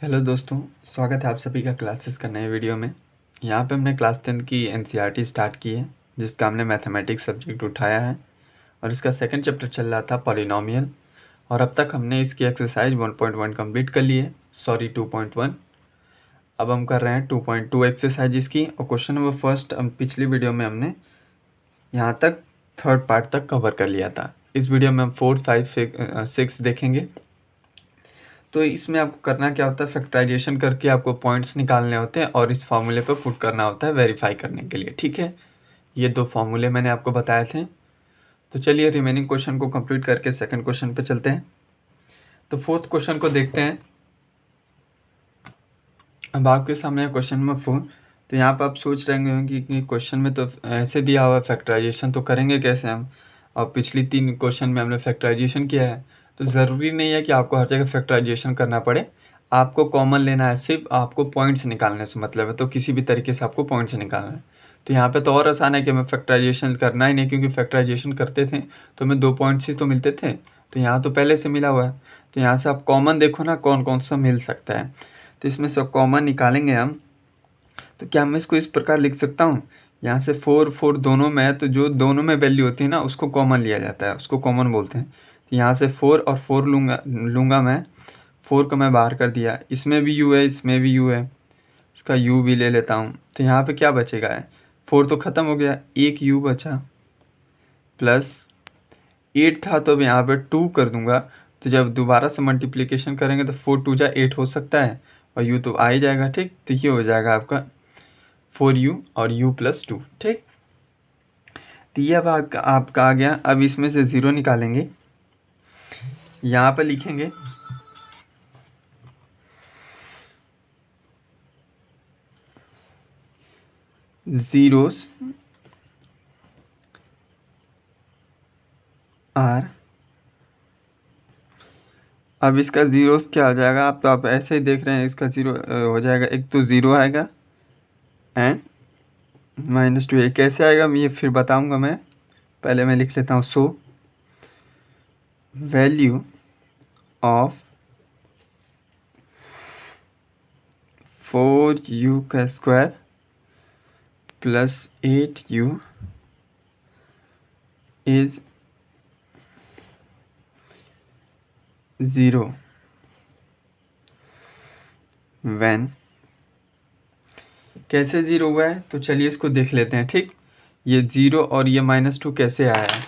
Hello दोस्तों, स्वागत है आप सभी का क्लासेस का नए वीडियो में। यहाँ पे हमने क्लास 10 की एनसीईआरटी स्टार्ट की है, जिसका हमने मैथमेटिक्स सब्जेक्ट उठाया है और इसका सेकंड चैप्टर चल रहा था पॉलिनोमियल। और अब तक हमने इसकी एक्सरसाइज 1.1 कंप्लीट कर ली है, सॉरी 2.1। अब हम कर रहे हैं 2.2 एक्सरसाइज इसकी। और क्वेश्चन नंबर फर्स्ट पिछली वीडियो में हमने यहाँ तक थर्ड पार्ट तक कवर कर लिया था। इस वीडियो में हम 4, 5, 6 देखेंगे। तो इसमें आपको करना क्या होता है, फैक्टराइजेशन करके आपको पॉइंट्स निकालने होते हैं और इस फार्मूले पर पुट करना होता है वेरीफाई करने के लिए। ठीक है, ये दो फार्मूले मैंने आपको बताए थे। तो चलिए रिमेनिंग क्वेश्चन को कंप्लीट करके सेकंड क्वेश्चन पे चलते हैं। तो फोर्थ क्वेश्चन को देखते हैं। अब आपके सामने क्वेश्चन नंबर 4। तो यहाँ पर आप सोच रहे होंगे कि क्वेश्चन में तो ऐसे दिया हुआ है, फैक्टराइजेशन तो करेंगे कैसे हम, और पिछली 3 क्वेश्चन में हमने फैक्टराइजेशन किया है। तो ज़रूरी नहीं है कि आपको हर जगह फैक्टराइजेशन करना पड़े, आपको कॉमन लेना है, सिर्फ आपको पॉइंट्स निकालने से मतलब है। तो किसी भी तरीके से आपको पॉइंट्स निकालना है। तो यहाँ पे तो और आसान है कि हमें फैक्टराइजेशन करना ही नहीं, क्योंकि फैक्टराइजेशन करते थे तो हमें 2 पॉइंट्स ही तो मिलते थे। तो यहाँ तो पहले से मिला हुआ है। तो यहाँ से आप कॉमन देखो ना, कौन कौन सा मिल सकता है। तो इसमें से कॉमन निकालेंगे हम। तो क्या मैं इसको इस प्रकार लिख सकता हूँ, यहाँ से 4 4 दोनों में है, तो जो दोनों में वैल्यू होती है ना उसको कॉमन लिया जाता है, उसको कॉमन बोलते हैं। तो यहाँ से 4 और 4 लूँगा मैं। 4 को मैं बाहर कर दिया, इसमें भी u है, इसमें भी u है, इसका u भी ले लेता हूँ। तो यहाँ पे क्या बचेगा है, 4 तो ख़त्म हो गया, एक u बचा, प्लस 8 था तो अब यहाँ पे 2 कर दूंगा। तो जब दोबारा से मल्टीप्लिकेशन करेंगे तो 4 2 जा 8 हो सकता है, और u तो आ ही जाएगा। ठीक, तो ये हो जाएगा आपका 4u और u+2। ठीक, तो ये अब आपका आ गया। अब इसमें से 0 निकालेंगे, यहाँ पर लिखेंगे ज़ीरोस आर। अब इसका ज़ीरोस क्या हो जाएगा, आप तो आप ऐसे ही देख रहे हैं, इसका 0 हो जाएगा। एक तो 0 आएगा एंड -2। ये कैसे आएगा ये फिर बताऊंगा मैं, पहले मैं लिख लेता हूँ। सो वैल्यू ऑफ 4u का square plus 8u is 0 when. कैसे 0 हुआ है, तो चलिए इसको देख लेते हैं। ठीक, ये 0 और ये -2 कैसे आया है।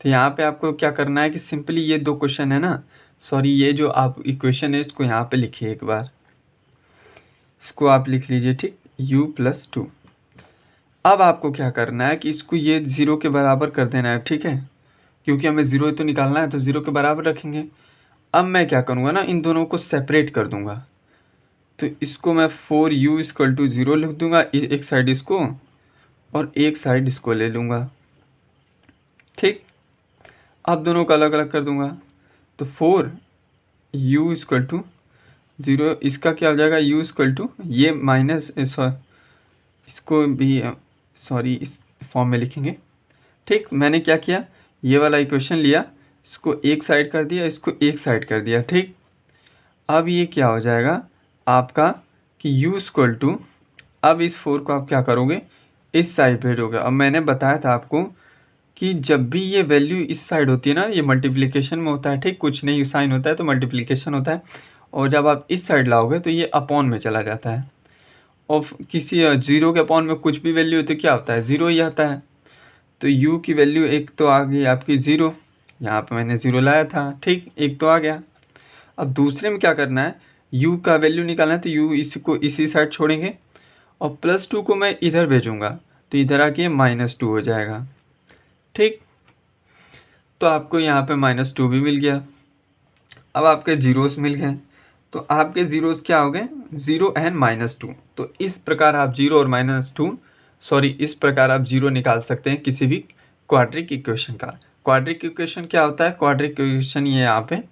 तो यहाँ पे आपको क्या करना है कि सिंपली ये 2 क्वेश्चन है ना, सॉरी ये जो आप इक्वेशन है इसको यहाँ पे लिखिए एक बार, इसको आप लिख लीजिए। ठीक, u+2। अब आपको क्या करना है कि इसको ये 0 के बराबर कर देना है। ठीक है, क्योंकि हमें 0 तो निकालना है, तो 0 के बराबर रखेंगे। अब मैं क्या करूँगा ना, इन दोनों को सेपरेट कर दूंगा। तो इसको मैं 4u = 0 लिख दूंगा, एक साइड इसको और एक साइड इसको ले लूँगा। ठीक, अब दोनों को अलग अलग कर दूंगा। तो 4u = 0, इसका क्या हो जाएगा, u = ये माइनस, इसको भी सॉरी इस फॉर्म में लिखेंगे। ठीक, मैंने क्या किया, ये वाला इक्वेशन लिया, इसको एक साइड कर दिया, इसको एक साइड कर दिया। ठीक, अब ये क्या हो जाएगा आपका कि u = अब इस 4 को आप क्या करोगे, इस साइड भेजोगे। अब मैंने बताया था आपको कि जब भी ये वैल्यू इस साइड होती है ना, ये मल्टीप्लिकेशन में होता है। ठीक, कुछ नहीं साइन होता है तो मल्टीप्लिकेशन होता है, और जब आप इस साइड लाओगे तो ये अपॉन में चला जाता है। और किसी 0 के अपॉन में कुछ भी वैल्यू होती है, क्या होता है, 0 ही आता है। तो u की वैल्यू एक तो आ गई आपकी 0, यहाँ पे मैंने 0 लाया था। ठीक, एक तो आ गया। अब दूसरे में क्या करना है, u का वैल्यू निकालना है, तो u इसको इसी साइड छोड़ेंगे और +2 को मैं इधर भेजूँगा, तो इधर आके -2 हो जाएगा। ठीक, तो आपको यहाँ पे -2 भी मिल गया। अब आपके जीरोस मिल गए, तो आपके जीरोस क्या हो गए, 0 एंड -2। तो इस प्रकार आप 0 और -2 सॉरी इस प्रकार आप 0 निकाल सकते हैं किसी भी क्वाड्रिक इक्वेशन का। क्वाड्रिक इक्वेशन क्या होता है, क्वाड्रिक इक्वेशन ये यहाँ पे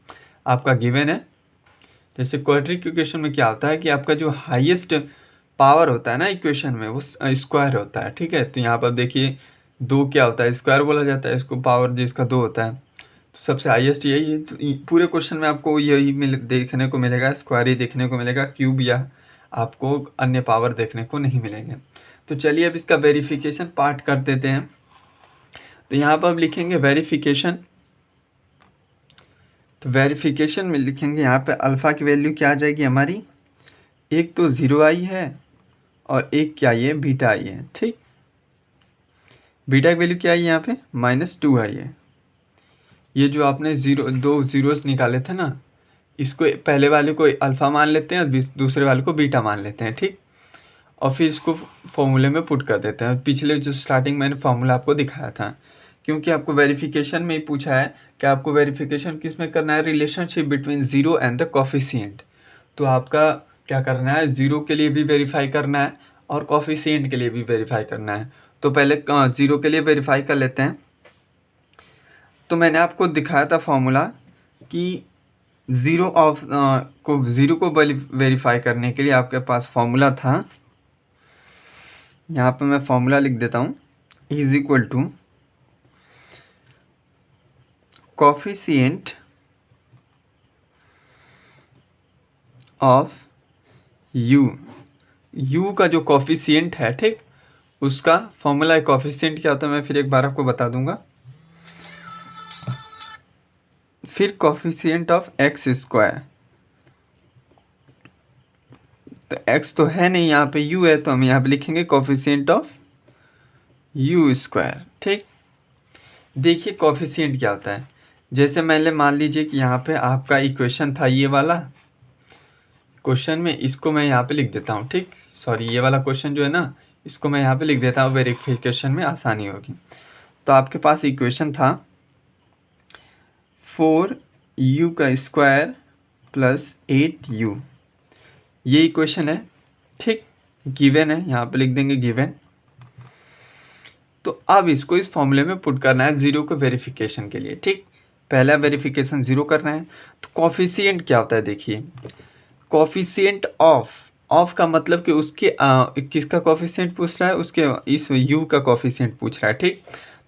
आपका गिवन है। जैसे क्वाड्रिक इक्वेशन में क्या होता है कि आपका जो हाईएस्ट पावर होता है ना इक्वेशन में, वो स्क्वायर होता है। ठीक है, तो यहाँ पर देखिए 2 क्या होता है, स्क्वायर बोला जाता है इसको, पावर जिसका 2 होता है। तो सबसे हाईएस्ट यही है। तो पूरे क्वेश्चन में आपको यही देखने को मिलेगा, स्क्वायर ही देखने को मिलेगा, क्यूब या आपको अन्य पावर देखने को नहीं मिलेंगे। तो चलिए अब इसका वेरिफिकेशन पार्ट कर देते हैं। तो यहाँ पर अब लिखेंगे वेरिफिकेशन। तो वेरिफिकेशन में लिखेंगे यहाँ पे अल्फ़ा की वैल्यू क्या आ जाएगी हमारी, एक तो 0 आई है और एक क्या आई है, बीटा आई है। ठीक, बीटा की वैल्यू क्या आई है यहाँ पे, -2 आई है। ये जो आपने दो जीरोस निकाले थे ना, इसको पहले वाले को अल्फ़ा मान लेते हैं और दूसरे वाले को बीटा मान लेते हैं। ठीक, और फिर इसको फॉर्मूले में पुट कर देते हैं। पिछले जो स्टार्टिंग मैंने फार्मूला आपको दिखाया था, क्योंकि आपको वेरिफिकेशन में ही पूछा है कि आपको वेरिफिकेशन किस में करना है, relationship between zero and the coefficient. तो आपका क्या करना है, ज़ीरो के लिए भी वेरीफाई करना है और कॉफिशिएंट के लिए भी वेरीफाई करना है। तो पहले ज़ीरो के लिए वेरीफाई कर लेते हैं। तो मैंने आपको दिखाया था फॉर्मूला कि ज़ीरो को वेरीफाई करने के लिए आपके पास फॉर्मूला था, यहाँ पे मैं फॉर्मूला लिख देता हूँ, is equal to coefficient of u का जो कोफिशिएंट है, ठीक, उसका फॉर्मूला कोफिशिएंट क्या होता है मैं फिर एक बार आपको बता दूंगा। फिर कोफिशिएंट ऑफ एक्स स्क्वायर, तो x तो है नहीं, यहाँ पे u है, तो हम यहाँ पे लिखेंगे कोफिशिएंट ऑफ यू स्क्वायर। ठीक, देखिए कोफिशिएंट क्या होता है, जैसे मैंने मान लीजिए कि यहाँ पे आपका इक्वेशन था ये वाला क्वेश्चन में, इसको मैं यहाँ पे लिख देता हूँ। ठीक, सॉरी, ये वाला क्वेश्चन जो है ना, इसको मैं यहाँ पे लिख देता हूँ, वेरिफिकेशन में आसानी होगी। तो आपके पास इक्वेशन था 4u का स्क्वायर प्लस 8u, ये इक्वेशन है। ठीक, गिवन है, यहाँ पे लिख देंगे गिवन। तो अब इसको इस फॉर्मूले में पुट करना है ज़ीरो को वेरिफिकेशन के लिए। ठीक, पहला वेरिफिकेशन ज़ीरो करना है। तो कोफिशिएंट क्या होता है, देखिए कोफिशिएंट ऑफ का मतलब कि उसके किसका कोफिशिएंट पूछ रहा है, उसके इस u का कोफिशिएंट पूछ रहा है। ठीक,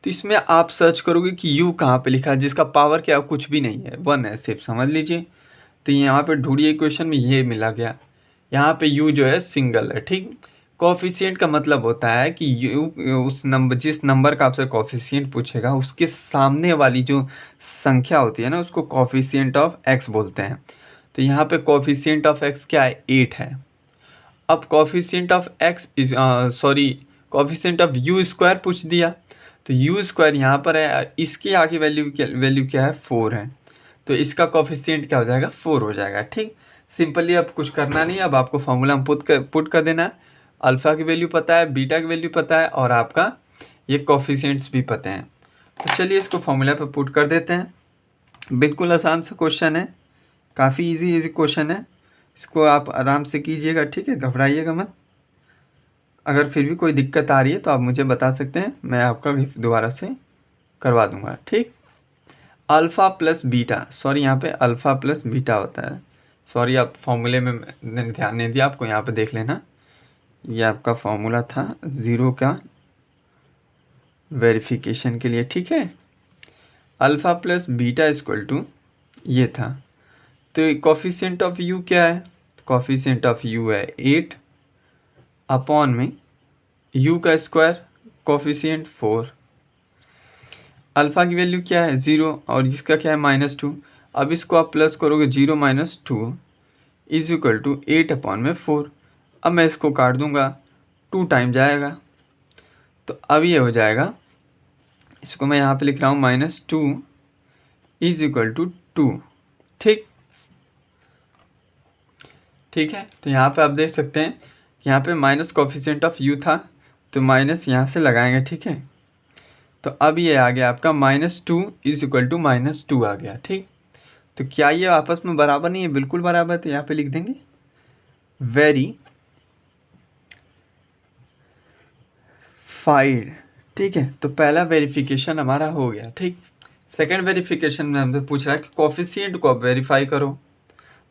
तो इसमें आप सर्च करोगे कि u कहाँ पे लिखा है, जिसका पावर क्या कुछ भी नहीं है, 1 है सिर्फ, समझ लीजिए। तो यहाँ पे ढूंढिए इक्वेशन में, ये मिला गया, यहाँ पे u जो है सिंगल है। ठीक, कोफिशिएंट का मतलब होता है कि u उस नंबर, जिस नंबर का आपसे कोफिशिएंट पूछेगा उसके सामने वाली जो संख्या होती है ना, उसको कोफिशिएंट ऑफ x बोलते हैं। तो यहाँ पे कोफिशिएंट ऑफ x क्या है, 8 है। अब coefficient of x is coefficient of u square पूछ दिया, तो u स्क्वायर यहाँ पर है, इसकी आगे वैल्यू क्या है, 4 है। तो इसका कोफिशिएंट क्या हो जाएगा, 4 हो जाएगा। ठीक, सिंपली अब कुछ करना नहीं, अब आपको फॉर्मूला में पुट कर देना है। अल्फ़ा की वैल्यू पता है, बीटा की वैल्यू पता है, और आपका ये कोफिशिएंट्स भी पते हैं। तो चलिए इसको फॉर्मूला पे पुट कर देते हैं। बिल्कुल आसान सा क्वेश्चन है, काफ़ी इजी क्वेश्चन है, इसको आप आराम से कीजिएगा। ठीक है, घबराइएगा मत। अगर फिर भी कोई दिक्कत आ रही है तो आप मुझे बता सकते हैं, मैं आपका दोबारा से करवा दूंगा। ठीक, अल्फ़ा प्लस बीटा, सॉरी यहाँ पे अल्फ़ा प्लस बीटा होता है, सॉरी आप फॉर्मूले में मैंने ध्यान नहीं दिया, आपको यहाँ पे देख लेना। ये आपका फॉर्मूला था ज़ीरो का वेरिफिकेशन के लिए। ठीक है, alpha plus beta equal to ये था। तो कोफिशिएंट ऑफ यू क्या है, कोफिशिएंट ऑफ यू है 8 अपॉन में u का स्क्वायर, कोफिशिएंट 4, अल्फ़ा की वैल्यू क्या है 0 और इसका क्या है -2। अब इसको आप प्लस करोगे, 0 - 2 इज इक्वल टू 8 अपॉन में 4। अब मैं इसको काट दूंगा, 2 टाइम जाएगा, तो अब ये हो जाएगा, इसको मैं यहाँ पे लिख रहा हूँ -2 इज इक्वल टू 2। ठीक, ठीक है। तो यहाँ पे आप देख सकते हैं कि यहाँ पे माइनस कोफिशिएंट ऑफ u था, तो माइनस यहाँ से लगाएंगे। ठीक है, तो अब ये आ गया आपका -2 इज इक्वल टू -2 आ गया। ठीक, तो क्या ये आपस में बराबर नहीं है, बिल्कुल बराबर है। तो यहाँ पे लिख देंगे वेरीफाइड। ठीक है, तो पहला वेरिफिकेशन हमारा हो गया। ठीक, सेकंड वेरिफिकेशन में हमसे पूछ रहा है कि कोफिशिएंट को आप वेरीफाई करो।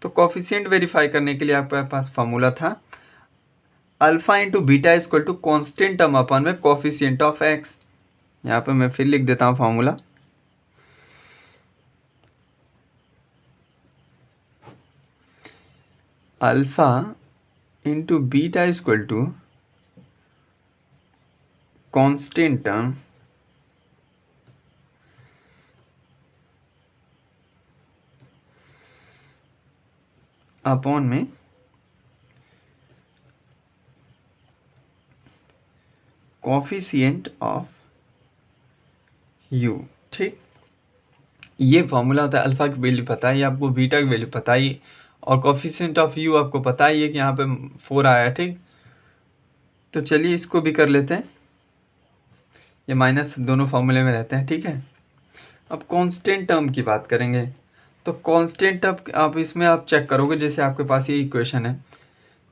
तो कोफिशिएंट वेरीफाई करने के लिए आपके पास फॉर्मूला था alpha into beta equal to constant term upon में कोफिशिएंट ऑफ एक्स। यहाँ पे मैं फिर लिख देता हूँ formula, alpha into beta equal to constant term upon में कोफिशिएंट ऑफ यू। ठीक, ये फॉर्मूला होता है। अल्फ़ा की वैल्यू पता है आपको, बीटा की वैल्यू पता ही, और कोफिशिएंट ऑफ यू आपको पता ही है कि यहाँ पे 4 आया है। ठीक, तो चलिए इसको भी कर लेते हैं, ये माइनस दोनों फॉर्मूले में रहते हैं। ठीक है, अब कांस्टेंट टर्म की बात करेंगे। तो कांस्टेंट टर्म आप इसमें आप चेक करोगे, जैसे आपके पास ये इक्वेशन है,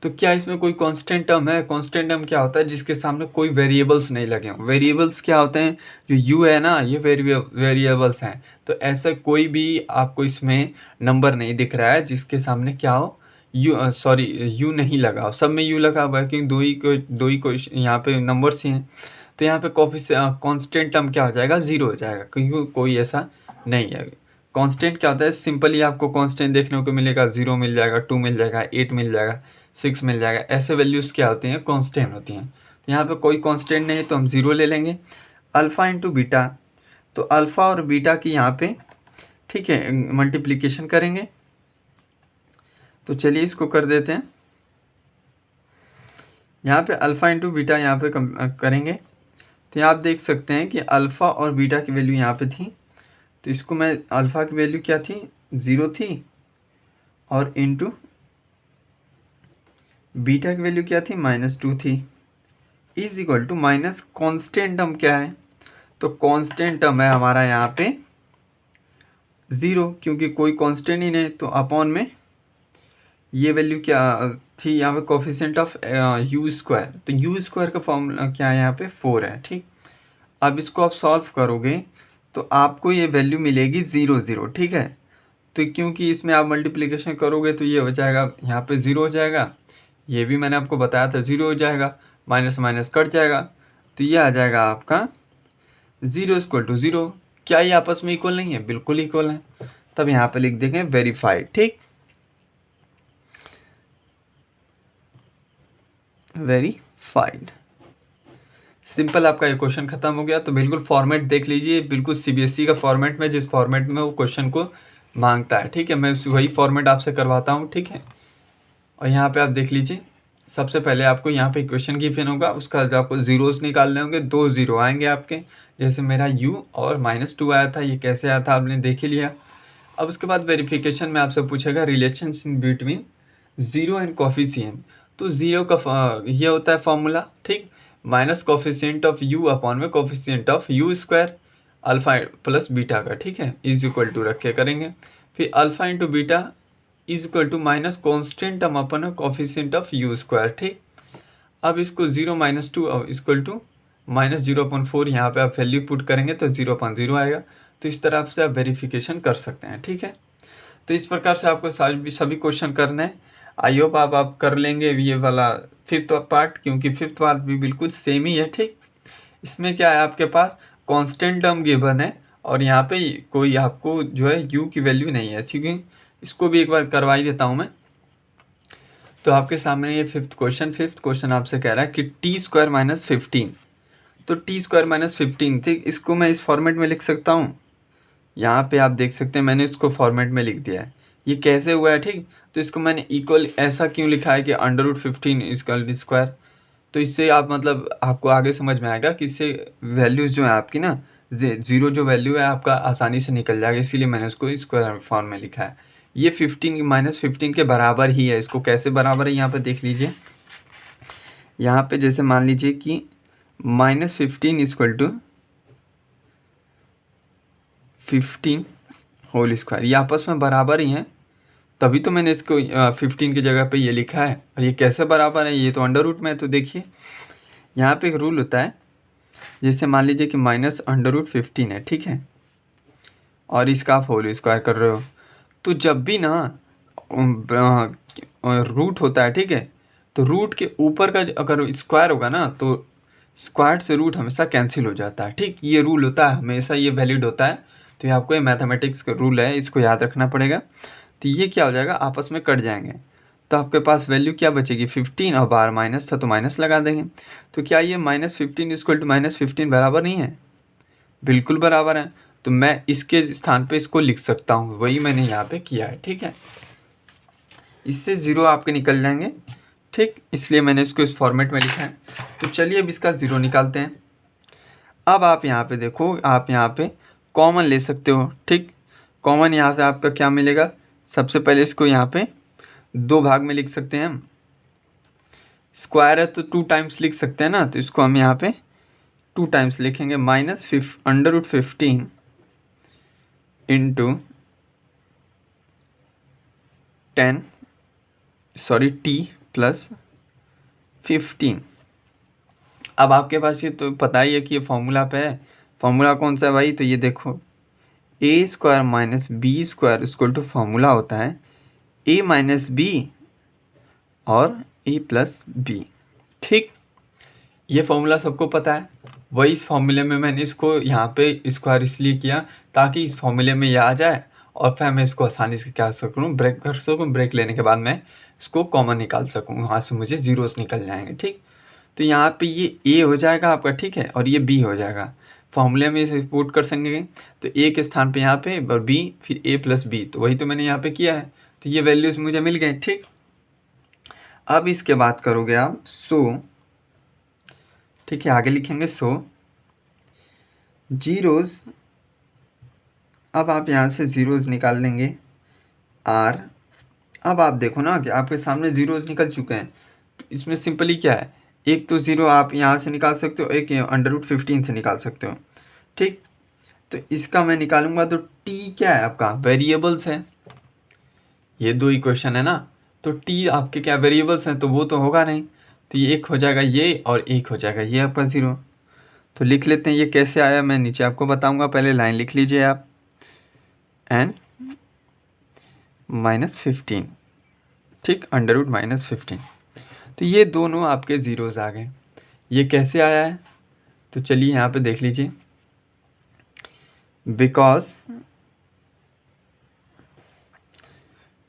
तो क्या इसमें कोई कांस्टेंट टर्म है? कांस्टेंट टर्म क्या होता है? जिसके सामने कोई वेरिएबल्स नहीं लगे हों। वेरिएबल्स क्या होते हैं? जो यू है ना, ये वेरिएबल्स हैं। तो ऐसा कोई भी आपको इसमें नंबर नहीं दिख रहा है जिसके सामने क्या हो, यू नहीं लगा हो। सब में यू लगा हुआ है, क्योंकि दो ही यहाँ पे नंबर्स ही हैं। तो यहाँ पे कांस्टेंट टर्म क्या हो जाएगा? 0 हो जाएगा, क्योंकि कोई ऐसा नहीं है। कांस्टेंट क्या होता है? सिंपली आपको कांस्टेंट देखने को मिलेगा, 0 मिल जाएगा, 2 मिल जाएगा, 8 मिल जाएगा, 6 मिल जाएगा। ऐसे वैल्यूज़ क्या होती हैं? कांस्टेंट होती हैं। तो यहाँ पे कोई कांस्टेंट नहीं है तो हम 0 ले लेंगे। अल्फ़ा इंटू बीटा, तो अल्फ़ा और बीटा की यहाँ पे, ठीक है, मल्टीप्लिकेशन करेंगे। तो चलिए इसको कर देते हैं। यहाँ पे अल्फ़ा इंटू बीटा यहाँ पे करेंगे, तो यहाँ आप देख सकते हैं कि अल्फ़ा और बीटा की वैल्यू यहाँ पे थी। तो इसको मैं, अल्फ़ा की वैल्यू क्या थी? 0 थी, और इंटू बीटा की वैल्यू क्या थी? -2 थी, is equal to minus constant term क्या है? तो कॉन्स्टेंट टर्म है हमारा यहाँ पे 0, क्योंकि कोई कॉन्स्टेंट ही नहीं। तो अपॉन में ये वैल्यू क्या थी यहाँ पे? Coefficient of you square. तो यू स्क्वायर का फॉर्मूला क्या है? यहाँ पे 4 है। ठीक, अब इसको आप सॉल्व करोगे तो आपको ये वैल्यू मिलेगी 0 0। ठीक है, तो क्योंकि इसमें आप मल्टीप्लिकेशन करोगे तो ये हो जाएगा, यहाँ पे 0 हो जाएगा, ये भी मैंने आपको बताया था 0 हो जाएगा, माइनस माइनस कट जाएगा, तो ये आ जाएगा आपका 0 इक्वल टू 0। क्या ये आपस में इक्वल नहीं है? बिल्कुल इक्वल है। तब यहाँ पे लिख देंगे वेरीफाइड। ठीक, वेरीफाइड, सिंपल, आपका ये क्वेश्चन खत्म हो गया। तो बिल्कुल फॉर्मेट देख लीजिए, बिल्कुल सीबीएसई का फॉर्मेट में, जिस फॉर्मेट में वो क्वेश्चन को मांगता है। ठीक है, मैं वही फॉर्मेट आपसे करवाता हूँ। ठीक है, और यहाँ पे आप देख लीजिए, सबसे पहले आपको यहाँ पे इक्वेशन गिवन होगा, उसका जो आपको जीरोस निकालने होंगे, 2 0 आएंगे आपके, जैसे मेरा u और -2 आया था। ये कैसे आया था आपने देख ही लिया। अब उसके बाद वेरिफिकेशन में आपसे पूछेगा relation in between 0 and coefficient. तो 0 का ये होता है फॉर्मूला। ठीक, minus coefficient of u upon में coefficient of you square, alpha plus beta का। ठीक है, इज इक्वल टू रख के करेंगे। फिर alpha into beta is equal to minus constant term upon coefficient of you square. ठीक, अब इसको 0 -2 इक्वल टू -0/4, यहाँ पे आप वैल्यू पुट करेंगे तो 0/0 आएगा। तो इस तरह से आप वेरिफिकेशन कर सकते हैं। ठीक है, तो इस प्रकार से आपको सभी क्वेश्चन करने हैं। आई होप आप कर लेंगे ये वाला 5th पार्ट, क्योंकि 5th पार्ट भी बिल्कुल सेम ही है। ठीक, इसमें क्या है, आपके पास कांस्टेंट टर्म गिवन है, और यहाँ पे कोई आपको जो है u की वैल्यू नहीं है। ठीक है, इसको भी एक बार करवा ही देता हूँ मैं। तो आपके सामने ये 5th क्वेश्चन आपसे कह रहा है कि t² - 15। तो t² - 15, ठीक, इसको मैं इस फॉर्मेट में लिख सकता हूँ। यहाँ पे आप देख सकते हैं मैंने इसको फॉर्मेट में लिख दिया है। ये कैसे हुआ है? ठीक, तो इसको मैंने इक्वल ऐसा क्यों लिखा है कि √15 इक्वल स्क्वायर। तो इससे आप मतलब आपको आगे समझ में आएगा कि इससे वैल्यूज़ जो है आपकी ना, 0 जो वैल्यू है आपका आसानी से निकल जाएगा, इसीलिए मैंने उसको स्क्वायर फॉर्म में लिखा है। ये 15 -15 के बराबर ही है। इसको कैसे बराबर है यहाँ पे देख लीजिए। यहाँ पे जैसे मान लीजिए कि -15 इक्वल टू 15 होल स्क्वायर, ये आपस में बराबर ही हैं, तभी तो मैंने इसको 15 की जगह पे ये लिखा है। और ये कैसे बराबर है? ये तो अंडर रूट में है। तो देखिए यहाँ पे एक रूल होता है, जैसे मान लीजिए कि -√15 है, ठीक है, और इसका आप होल स्क्वायर कर रहे हो, तो जब भी ना रूट होता है, ठीक है, तो रूट के ऊपर का अगर स्क्वायर होगा ना, तो स्क्वायर से रूट हमेशा कैंसिल हो जाता है। ठीक, ये रूल होता है, हमेशा ये वैलिड होता है। तो ये आपको ये मैथमेटिक्स का रूल है, इसको याद रखना पड़ेगा। तो ये क्या हो जाएगा, आपस में कट जाएंगे। तो आपके पास वैल्यू क्या बचेगी 15, और बाहर माइनस था तो माइनस लगा देंगे। तो क्या ये -15 इक्वल टू -15 बराबर नहीं है? बिल्कुल बराबर है। तो मैं इसके स्थान पे इसको लिख सकता हूँ, वही मैंने यहाँ पे किया है। ठीक है, इससे 0 आपके निकल जाएंगे। ठीक, इसलिए मैंने इसको इस फॉर्मेट में लिखा है। तो चलिए अब इसका 0 निकालते हैं। अब आप यहाँ पे देखो, आप यहाँ पे कॉमन ले सकते हो। ठीक, कॉमन यहाँ से आपका क्या मिलेगा, सबसे पहले इसको यहाँ पे 2 भाग में लिख सकते हैं हम। स्क्वायर है तो 2 टाइम्स लिख सकते हैं ना, तो इसको हम यहाँ पे 2 टाइम्स लिखेंगे। -15 इंटू 10 t प्लस 15। अब आपके पास ये तो पता ही है कि ये फॉर्मूला पे है। फॉर्मूला कौन सा है भाई? तो ये देखो, a square minus B square equal to formula होता है a माइनस बी और a प्लस बी। ठीक, ये फॉर्मूला सबको पता है। वही इस फॉर्मूले में मैंने इसको यहाँ पे स्क्वायर इसलिए किया ताकि इस फॉर्मूले में ये आ जाए और फिर मैं इसको आसानी से क्या सकूँ, ब्रेक कर सकूँ। ब्रेक लेने के बाद मैं इसको कॉमन निकाल सकूँ, वहाँ से मुझे जीरोस निकल जाएंगे। ठीक, तो यहाँ पे ये a हो जाएगा आपका, ठीक है, और ये b हो जाएगा। फॉर्मूले में इसे पुट कर सकेंगे तो a के स्थान पे यहाँ पे और b, फिर a प्लस बी, तो वही तो मैंने यहाँ पे किया है। तो ये वैल्यूज़ मुझे मिल गए। ठीक, अब इसके बाद करोगे आप ठीक है, आगे लिखेंगे जीरोज़। अब आप यहाँ से जीरोज़ निकाल लेंगे r। अब आप देखो ना कि आपके सामने जीरोज़ निकल चुके हैं। इसमें सिंपली क्या है, एक तो 0 आप यहाँ से निकाल सकते हो, एक √15 से निकाल सकते हो। ठीक, तो इसका मैं निकालूंगा तो t क्या है आपका, वेरिएबल्स है। ये 2 इक्वेशन है ना, तो t आपके क्या वेरिएबल्स हैं, तो वो तो होगा नहीं। तो ये एक हो जाएगा ये, और एक हो जाएगा ये आपका 0। तो लिख लेते हैं ये कैसे आया, मैं नीचे आपको बताऊंगा। पहले लाइन लिख लीजिए आप, n -15। ठीक, √-15। तो ये दोनों आपके ज़ीरोज़ आ गए। ये कैसे आया है, तो चलिए यहाँ पे देख लीजिए। Because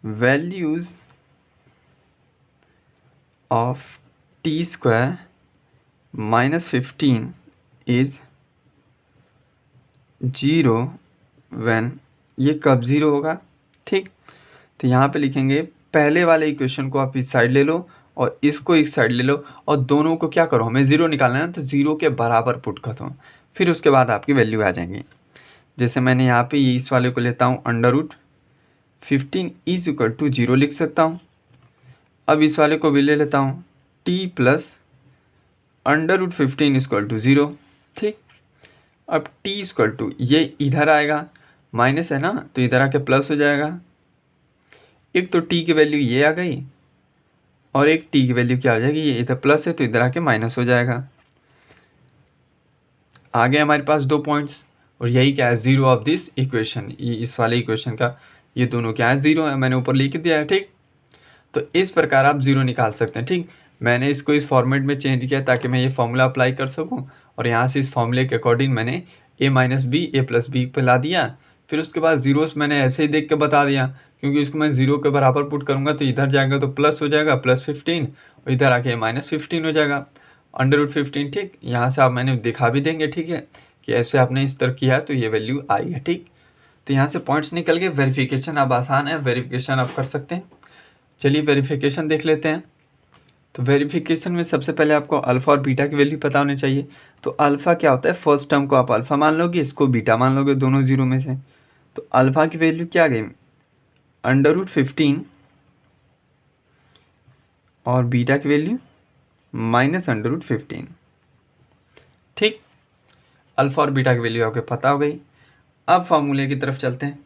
values of t square -15 is 0 when, ये कब 0 होगा। ठीक, तो यहाँ पे लिखेंगे, पहले वाले इक्वेशन को आप इस साइड ले लो और इसको इस साइड ले लो, और दोनों को क्या करो, हमें 0 निकालना है, तो 0 के बराबर पुट कर दो। फिर उसके बाद आपकी वैल्यू आ जाएंगी। जैसे मैंने यहाँ पे इस वाले को लेता हूँ, √15 इज इक्वल टू 0 लिख सकता हूँ। अब इस वाले को भी ले लेता हूँ, t प्लस √15 इक्वल टू 0। ठीक, अब t इक्वल टू, ये इधर आएगा, माइनस है ना, तो इधर आके प्लस हो जाएगा। एक तो t की वैल्यू ये आ गई, और एक t की वैल्यू क्या हो जाएगी, ये इधर प्लस है तो इधर आके माइनस हो जाएगा। आ गए हमारे पास 2 पॉइंट्स, और यही क्या है, 0 ऑफ दिस इक्वेशन। ये इस वाले इक्वेशन का ये दोनों क्या है, 0 है, मैंने ऊपर लिख दिया है। ठीक, तो इस प्रकार आप 0 निकाल सकते हैं। ठीक, मैंने इसको इस फॉर्मेट में चेंज किया ताकि मैं ये फॉर्मूला अप्लाई कर सकूं, और यहाँ से इस फॉर्मूले के अकॉर्डिंग मैंने a minus B a plus B पे ला दिया। फिर उसके बाद जीरोस मैंने ऐसे ही देख के बता दिया, क्योंकि इसको मैं 0 के बराबर पुट करूँगा तो इधर जाएगा तो प्लस हो जाएगा, +15, और इधर आके -15 हो जाएगा, √15। ठीक, यहाँ से आप मैंने दिखा भी देंगे। ठीक है, कि ऐसे आपने इस तरह किया तो ये वैल्यू आई है। ठीक, तो यहाँ से पॉइंट्स निकल गए। वेरिफिकेशन अब आसान है, वेरिफिकेशन आप कर सकते हैं। चलिए वेरिफिकेशन देख लेते हैं। तो वेरिफिकेशन में सबसे पहले आपको अल्फ़ा और बीटा की वैल्यू पता होनी चाहिए। तो अल्फ़ा क्या होता है, फर्स्ट टर्म को आप अल्फ़ा मान लोगे, इसको बीटा मान लोगे, दोनों 0 में से। तो अल्फ़ा की वैल्यू क्या आ गई, √15, और बीटा की वैल्यू -√15। ठीक, अल्फ़ा और बीटा की वैल्यू आपको पता हो गई। अब फार्मूले की तरफ चलते हैं।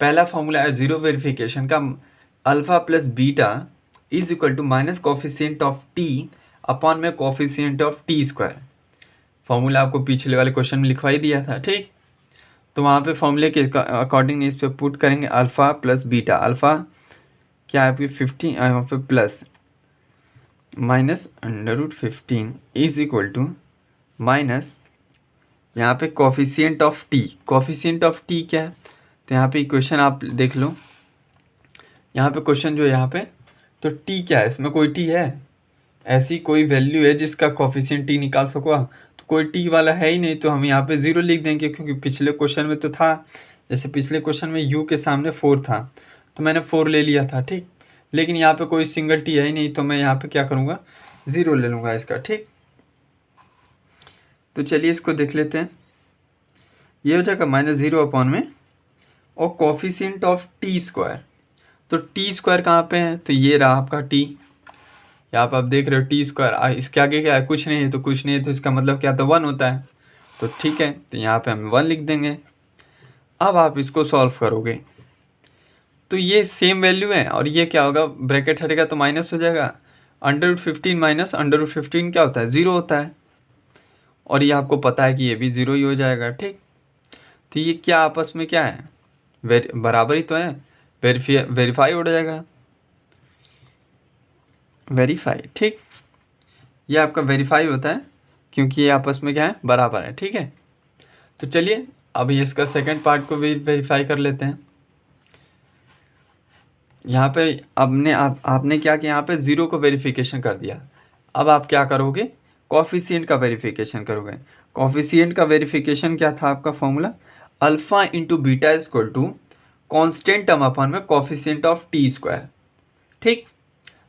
पहला फार्मूला है जीरो वेरिफिकेशन का, alpha plus beta is equal to minus coefficient of T upon में coefficient of T square. Formula आपको पिछले वाले क्वेश्चन में लिखवा ही दिया था। ठीक, तो वहाँ पे फॉर्मूले के अकॉर्डिंग इस पर पुट करेंगे, अल्फ़ा प्लस बीटा। अल्फ़ा क्या है आपकी 15, यहाँ पे plus -√15 is equal to minus, यहाँ पे coefficient of T. Coefficient of T क्या है, तो यहाँ पे इक्वेशन आप देख लो। यहाँ पे क्वेश्चन जो है यहाँ पे तो टी क्या है, इसमें कोई टी है, ऐसी कोई वैल्यू है जिसका कोफिशिएंट टी निकाल सको आप? तो कोई टी वाला है ही नहीं, तो हम यहाँ पे 0 लिख देंगे, क्योंकि पिछले क्वेश्चन में तो था, जैसे पिछले क्वेश्चन में u के सामने 4 था तो मैंने 4 ले लिया था, ठीक। लेकिन यहाँ पे कोई सिंगल टी है ही नहीं, तो मैं यहाँ पे क्या करूँगा, 0 ले लूँगा इसका, ठीक। तो चलिए इसको देख लेते हैं। ये हो जाएगा -0 में और कोफिशिएंट ऑफ टी स्क्वायर। तो टी स्क्वायर कहाँ पे है, तो ये रहा आपका टी, यहाँ पर आप देख रहे हो टी स्क्वायर, इसके आगे क्या है, कुछ नहीं है, तो कुछ नहीं है तो इसका मतलब क्या, तो 1 होता है। तो ठीक है, तो यहाँ पे हम 1 लिख देंगे। अब आप इसको सॉल्व करोगे तो ये सेम वैल्यू है, और ये क्या होगा, ब्रैकेट हटेगा तो माइनस हो जाएगा। √15 माइनस √15 क्या होता है, 0 होता है, और ये आपको पता है कि ये भी 0 ही हो जाएगा, ठीक। तो ये क्या आपस में क्या है, बराबर ही तो है, वेरीफाई हो जाएगा, वेरीफाई, ठीक। ये आपका वेरीफाई होता है क्योंकि ये आपस में क्या है, बराबर है, ठीक है। तो चलिए अभी इसका सेकंड पार्ट को भी वेरीफाई कर लेते हैं। यहाँ पे आपने क्या किया, यहाँ पे 0 को वेरिफिकेशन कर दिया। अब आप क्या करोगे, कोफिशिएंट का वेरिफिकेशन करोगे। कोफिशिएंट का वेरिफिकेशन क्या था आपका formula, alpha into beta equal to constant term upon में कोफिशिएंट ऑफ टी स्क्वायर, ठीक।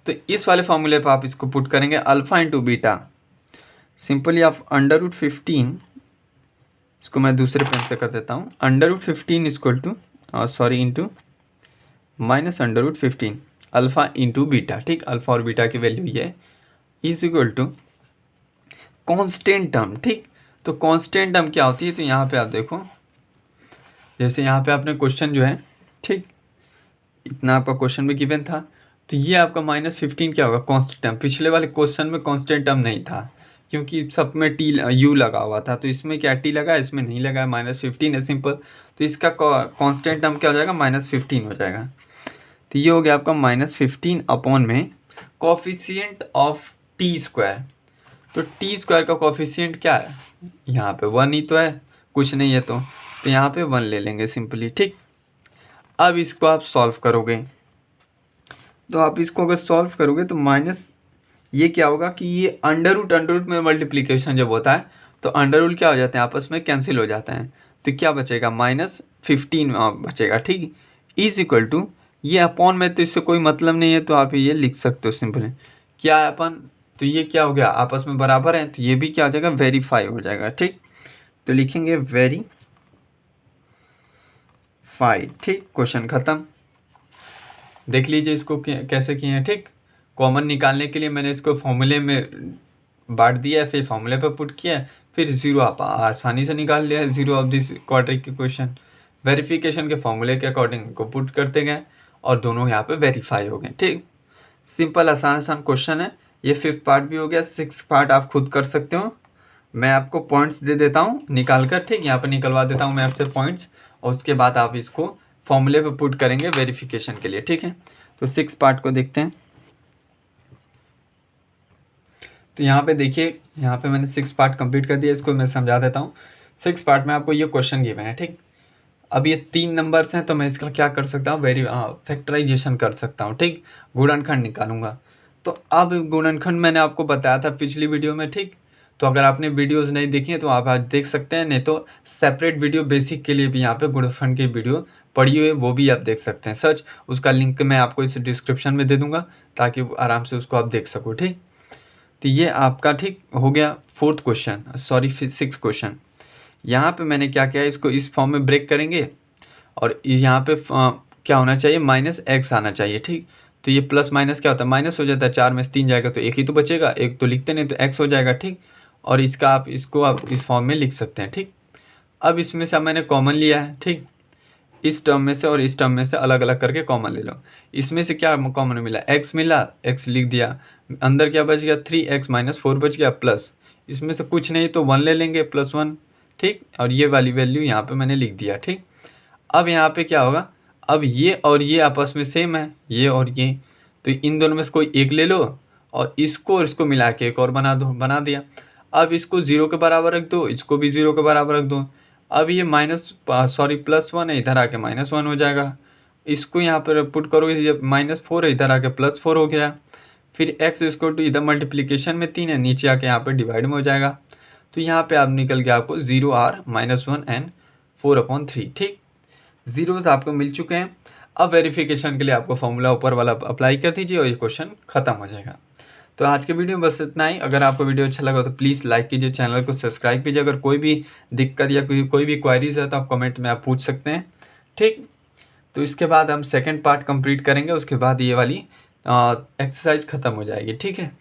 तो इस वाले फॉर्मूले पर आप इसको पुट करेंगे, अल्फा इंटू बीटा, सिंपली आप √15, इसको मैं दूसरे पेन से कर देता हूँ, √15 equal to into -√15 alpha into beta, ठीक। अल्फ़ा और बीटा की वैल्यू ये is equal to constant term, ठीक। तो कॉन्स्टेंट टर्म क्या होती है, तो यहाँ पे आप देखो, जैसे यहाँ पे आपने क्वेश्चन जो है, ठीक, इतना आपका क्वेश्चन में गिवन था, तो ये आपका -15 क्या होगा, कॉन्स्टेंट टर्म। पिछले वाले क्वेश्चन में कॉन्स्टेंट टर्म नहीं था क्योंकि सब में u लगा हुआ था, तो इसमें क्या टी लगा, इसमें नहीं लगा, -15 है सिंपल। तो इसका कॉन्स्टेंट टर्म क्या हो जाएगा, -15 हो जाएगा। तो ये हो गया आपका -15 अपॉन में कोफिशिएंट ऑफ टी स्क्वायर। तो टी स्क्वायर का कोफिशिएंट क्या है, यहाँ पे 1 ही तो है, कुछ नहीं है तो यहाँ पे 1 ले लेंगे सिंपली, ठीक। अब इसको आप सॉल्व करोगे, तो आप इसको अगर सॉल्व करोगे तो माइनस ये क्या होगा कि ये अंडर रूट में मल्टीप्लीकेशन जब होता है तो अंडर रूट क्या हो जाते हैं, आपस में कैंसिल हो जाते हैं। तो क्या बचेगा, -15 बचेगा, ठीक। इज इक्वल टू ये अपॉन में, तो इससे कोई मतलब नहीं है, तो आप ये लिख सकते हो सिंपली, क्या है अपन, तो ये क्या हो गया, आपस में बराबर है, तो ये भी क्या हो जाएगा, वेरीफाई हो जाएगा, ठीक। तो लिखेंगे वेरीफाई, ठीक। क्वेश्चन खत्म। देख लीजिए इसको कैसे किए हैं, ठीक। कॉमन निकालने के लिए मैंने इसको फॉर्मूले में बांट दिया है, फिर फॉर्मूले पर पुट किया है, फिर 0 आप आसानी से निकाल लिया है, 0 of this quadratic equation. Verification के फॉर्मूले के अकॉर्डिंग को पुट करते गए और दोनों यहाँ पे वेरीफाई हो गए, ठीक। सिंपल आसान क्वेश्चन है। ये 5th पार्ट भी हो गया, 6th पार्ट आप खुद कर सकते हो, मैं आपको पॉइंट्स दे देता हूँ निकाल कर, ठीक। यहाँ पर निकलवा देता हूँ मैं आपसे पॉइंट्स, और उसके बाद आप इसको फॉर्मूले पे पुट करेंगे वेरिफिकेशन के लिए, ठीक है। तो 6th पार्ट को देखते हैं। तो यहाँ पे देखिए, यहाँ पे मैंने 6th पार्ट कंप्लीट कर दिया, इसको मैं समझा देता हूँ। 6th पार्ट में आपको ये क्वेश्चन गिवन है, ठीक। अब ये 3 नंबर्स हैं, तो मैं इसका क्या कर सकता हूँ, फैक्टराइजेशन कर सकता हूँ, ठीक। गुणनखंड निकालूंगा। तो अब गुणनखंड मैंने आपको बताया था पिछली वीडियो में, ठीक। तो अगर आपने वीडियोस नहीं देखी है तो आप आज देख सकते हैं, नहीं तो सेपरेट वीडियो बेसिक के लिए भी यहाँ पे गुणनखंड की वीडियो पड़ी हुई है, वो भी आप देख सकते हैं। सच उसका लिंक मैं आपको इस डिस्क्रिप्शन में दे दूंगा ताकि आराम से उसको आप देख सको, ठीक। तो ये आपका ठीक हो गया 4th क्वेश्चन, 6th क्वेश्चन। यहाँ पे मैंने क्या किया, इसको इस फॉर्म में ब्रेक करेंगे और यहाँ पे क्या होना चाहिए, -x आना चाहिए, ठीक। तो ये प्लस माइनस क्या होता है, माइनस हो जाता है, 4 में से 3 जाएगा तो 1 ही तो बचेगा, 1 तो लिखते नहीं तो x हो जाएगा, ठीक। और इसका आप इस फॉर्म में लिख सकते हैं, ठीक। अब इसमें से मैंने कॉमन लिया है, ठीक। इस टर्म में से और इस टर्म में से अलग अलग करके कॉमन ले लो। इसमें से क्या कॉमन मिला, x मिला, x लिख दिया, अंदर क्या बच गया, 3x - 4 बच गया, प्लस इसमें से कुछ नहीं तो 1 ले लेंगे, +1, ठीक। और ये वाली वैल्यू यहाँ पे मैंने लिख दिया, ठीक। अब यहाँ पे क्या होगा, अब ये और ये आपस में सेम है, ये और ये, तो इन दोनों में से कोई एक ले लो और इसको मिला के एक और बना दिया। अब इसको 0 के बराबर रख दो, इसको भी 0 के बराबर रख दो। अब ये +1 है, इधर आके -1 हो जाएगा, इसको यहाँ पर पुट करोगे, जब -4 है इधर आके +4 हो गया। फिर x इसको टू इधर मल्टीप्लिकेशन में 3 है, नीचे आके यहाँ पे डिवाइड में हो जाएगा। तो यहाँ पे आप निकल गया आपको 0r -1 एंड 4/3। ठीक, जीरोस आपको मिल चुके हैं। अब वेरिफिकेशन के लिए आपको फॉर्मूला ऊपर वाला अप्लाई कर दीजिए और ये क्वेश्चन खत्म हो जाएगा। तो आज के वीडियो में बस इतना ही। अगर आपको वीडियो अच्छा लगा तो प्लीज़ लाइक कीजिए, चैनल को सब्सक्राइब कीजिए। अगर कोई भी दिक्कत या कोई भी क्वारीज है तो आप कमेंट में आप पूछ सकते हैं। ठीक, तो इसके बाद हम सेकंड पार्ट कंप्लीट करेंगे, उसके बाद ये वाली एक्सरसाइज ख़त्म हो जाएगी। ठीक है।